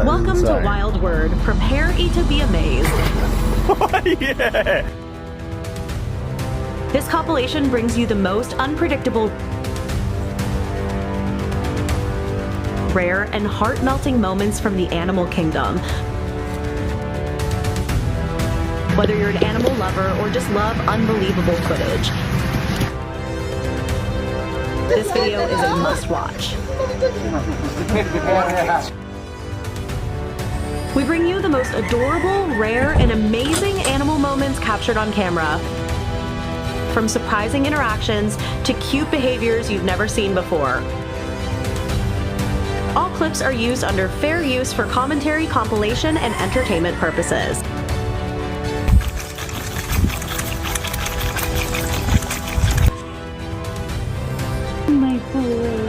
Welcome to insane. Wild Word. Prepare to be amazed. Yeah. This compilation brings you the most unpredictable, rare, and heart-melting moments from the animal kingdom. Whether you're an animal lover or just love unbelievable footage, this video is a must-watch. We bring you the most adorable, rare, and amazing animal moments captured on camera. From surprising interactions to cute behaviors you've never seen before. All clips are used under fair use for commentary, compilation, and entertainment purposes. My boy.